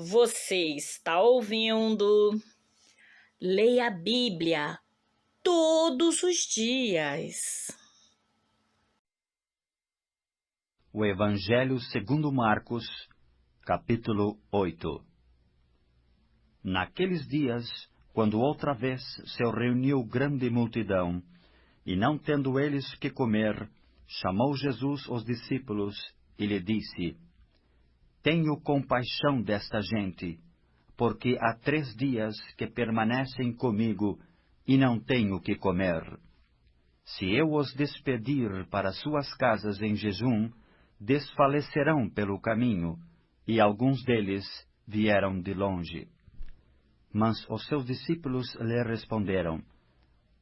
Você está ouvindo Leia a Bíblia todos os dias. O Evangelho segundo Marcos, capítulo 8. Naqueles dias, quando outra vez se reuniu grande multidão, e não tendo eles que comer, chamou Jesus os discípulos e lhe disse: Tenho compaixão desta gente, porque há 3 dias que permanecem comigo e não tenho que comer. Se eu os despedir para suas casas em jejum, desfalecerão pelo caminho, e alguns deles vieram de longe. Mas os seus discípulos lhe responderam: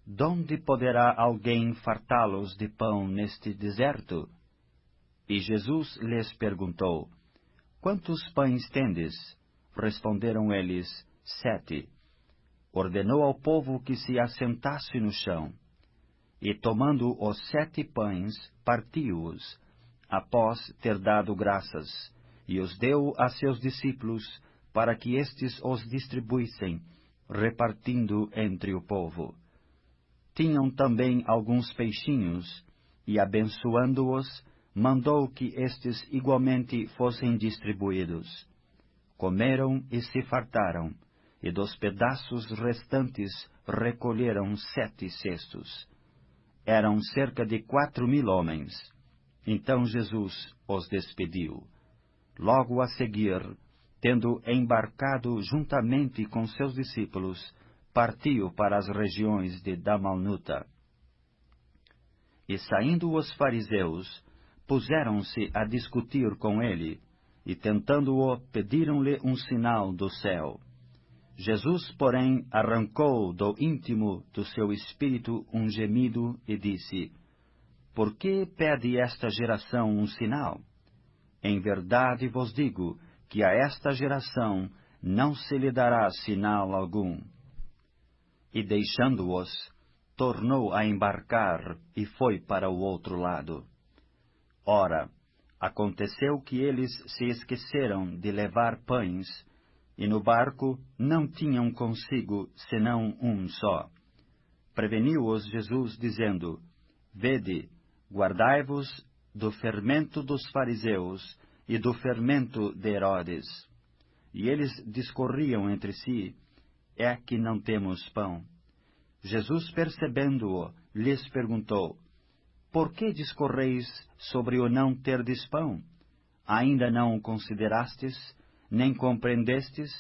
Donde poderá alguém fartá-los de pão neste deserto? E Jesus lhes perguntou: Quantos pães tendes? Responderam eles: 7. Ordenou ao povo que se assentasse no chão. E tomando os 7 pães, partiu-os, após ter dado graças, e os deu a seus discípulos, para que estes os distribuíssem, repartindo entre o povo. Tinham também alguns peixinhos, e abençoando-os, mandou que estes igualmente fossem distribuídos. Comeram e se fartaram, e dos pedaços restantes recolheram 7 cestos. Eram cerca de 4.000 homens. Então Jesus os despediu. Logo a seguir, tendo embarcado juntamente com seus discípulos, partiu para as regiões de Dalmanuta. E saindo os fariseus, puseram-se a discutir com ele, e tentando-o, pediram-lhe um sinal do céu. Jesus, porém, arrancou do íntimo do seu espírito um gemido e disse: Por que pede esta geração um sinal? Em verdade vos digo que a esta geração não se lhe dará sinal algum. E deixando-os, tornou a embarcar e foi para o outro lado. Ora, aconteceu que eles se esqueceram de levar pães, e no barco não tinham consigo senão um só. Preveniu-os Jesus, dizendo: Vede, guardai-vos do fermento dos fariseus e do fermento de Herodes. E eles discorriam entre si: É que não temos pão. Jesus, percebendo-o, lhes perguntou: Por que discorreis sobre o não terdes pão? Ainda não o considerastes, nem compreendestes?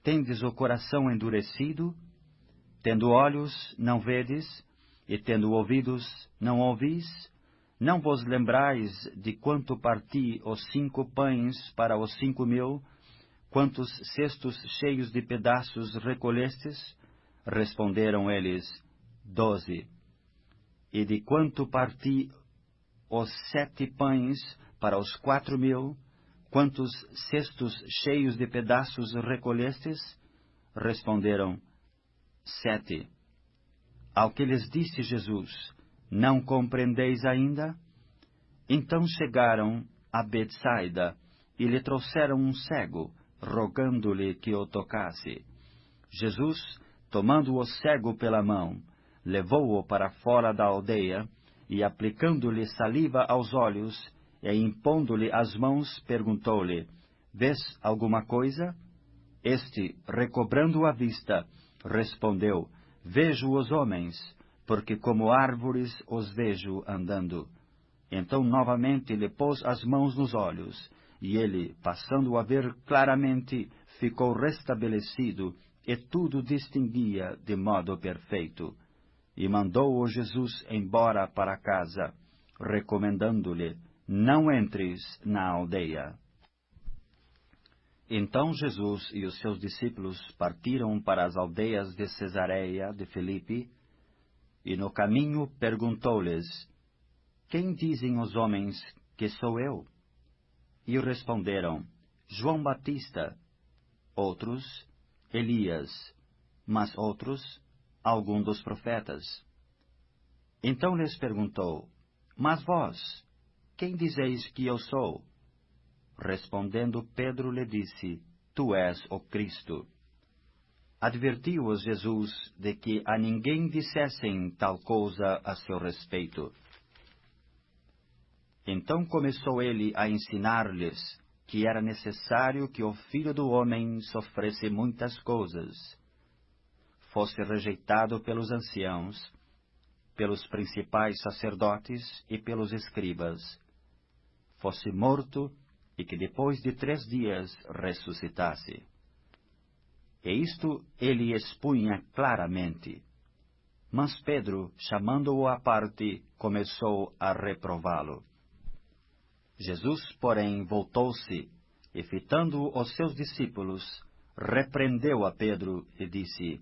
Tendes o coração endurecido? Tendo olhos, não vedes? E tendo ouvidos, não ouvis? Não vos lembrais de quanto parti os 5 pães para os 5.000? Quantos cestos cheios de pedaços recolhestes? Responderam eles: 12. E de quanto parti os 7 pães para os 4.000? Quantos cestos cheios de pedaços recolhestes? Responderam: 7. Ao que lhes disse Jesus: Não compreendeis ainda? Então chegaram a Betsaida e lhe trouxeram um cego, rogando-lhe que o tocasse. Jesus, tomando o cego pela mão, levou-o para fora da aldeia, e aplicando-lhe saliva aos olhos, e impondo-lhe as mãos, perguntou-lhe: Vês alguma coisa? Este, recobrando a vista, respondeu: Vejo os homens, porque como árvores os vejo andando. Então novamente lhe pôs as mãos nos olhos, e ele, passando a ver claramente, ficou restabelecido, e tudo distinguia de modo perfeito. E mandou-o Jesus embora para casa, recomendando-lhe: Não entres na aldeia. Então Jesus e os seus discípulos partiram para as aldeias de Cesareia de Filipe, e no caminho perguntou-lhes: Quem dizem os homens que sou eu? E responderam: João Batista. Outros: Elias. Mas outros: algum dos profetas. Então lhes perguntou: Mas vós, quem dizeis que eu sou? Respondendo, Pedro lhe disse: tu és o Cristo. Advertiu-os Jesus de que a ninguém dissessem tal coisa a seu respeito. Então começou ele a ensinar-lhes que era necessário que o Filho do Homem sofresse muitas coisas, fosse rejeitado pelos anciãos, pelos principais sacerdotes e pelos escribas, fosse morto e que depois de 3 dias ressuscitasse. E isto ele expunha claramente. Mas Pedro, chamando-o à parte, começou a reprová-lo. Jesus, porém, voltou-se e, fitando os seus discípulos, repreendeu a Pedro e disse: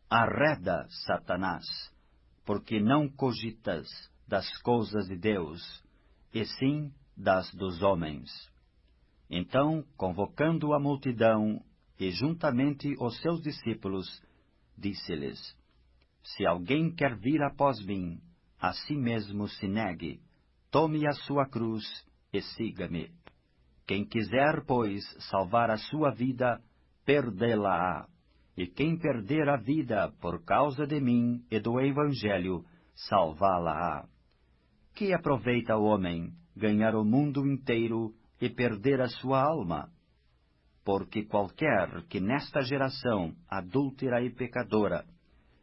Arreda, Satanás, porque não cogitas das coisas de Deus, e sim das dos homens. Então, convocando a multidão e juntamente os seus discípulos, disse-lhes: Se alguém quer vir após mim, a si mesmo se negue, tome a sua cruz e siga-me. Quem quiser, pois, salvar a sua vida, perdê-la-á. E quem perder a vida por causa de mim e do Evangelho, salvá-la-á. Que aproveita o homem ganhar o mundo inteiro e perder a sua alma? Porque qualquer que nesta geração adúltera e pecadora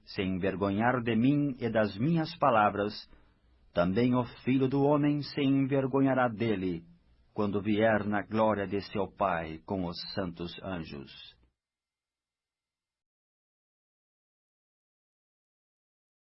se envergonhar de mim e das minhas palavras, também o Filho do Homem se envergonhará dele, quando vier na glória de seu Pai com os santos anjos.